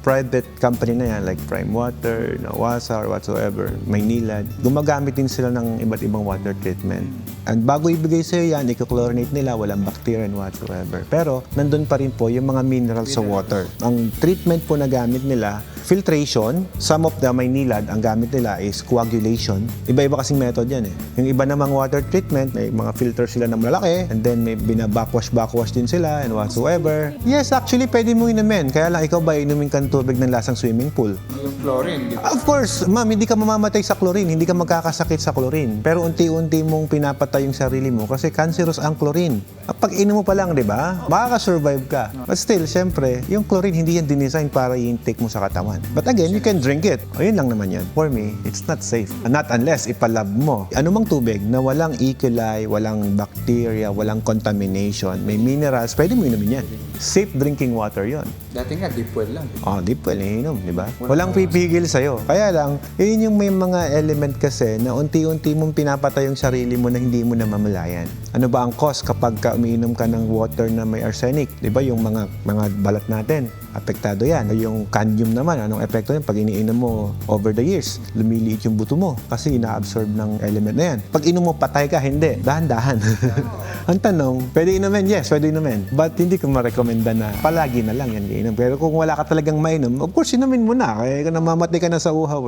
private company na yan, like Prime Water, Nawasa, or whatsoever, Maynilad, gumagamit din sila ng iba't ibang water treatment. And bago ibigay sa'yo yan, i-chlorinate nila, walang bacteria and whatsoever. Pero, nandun pa rin po yung mga minerals sa water. Ang treatment po na gamit nila, filtration. Some of the Maynilad, ang gamit nila is coagulation. Iba-iba kasing method yan eh. Yung iba namang water treatment, may mga filter sila na malaki, and then may binabackwash din sila and whatsoever. Yes, actually, pwede mo inumin. Kaya lang, ikaw ba inumin kang tubig ng lasang swimming pool? Yung chlorine, di ba? Of course, ma'am, hindi ka mamamatay sa chlorine, hindi ka magkakasakit sa chlorine. Pero unti-unti mong pinapatay yung sarili mo kasi cancerous ang chlorine. Pag inom mo pa lang, di ba, makaka-survive ka. But still, syempre, yung chlorine hindi yan dinesign para i-intake mo sa katawan. But again, you can drink it. O yun lang naman yan. For me, it's not safe. Not unless ipalab mo. Anumang tubig na walang E. coli, walang bacteria, walang contamination, may minerals, pwede mo inumin yan. Safe drinking water yon. Dati nga, deep well lang. Deep well, inom, di ba? Walang pipigil sa'yo. Kaya lang, yun yung may mga element kasi na unti-unti mong pinapatay yung sarili mo na hindi mo namamalayan. Ano ba ang cause kapag umiinom ka ng water na may arsenic? Di ba yung mga balat natin, apektado yan. Yung cadmium naman, anong epekto yan? Pag iniinom mo over the years, lumiliit yung buto mo kasi ina-absorb ng element na yan. Pag inom mo, patay ka, hindi. Dahan-dahan. Ang tanong, pwede inumin? Yes, pwede inumin. But hindi ko marekomenda na palagi na lang yan inom. Pero kung wala ka talagang mainom, of course, inumin mo na. Kaya namamatay ka na sa uhaw eh.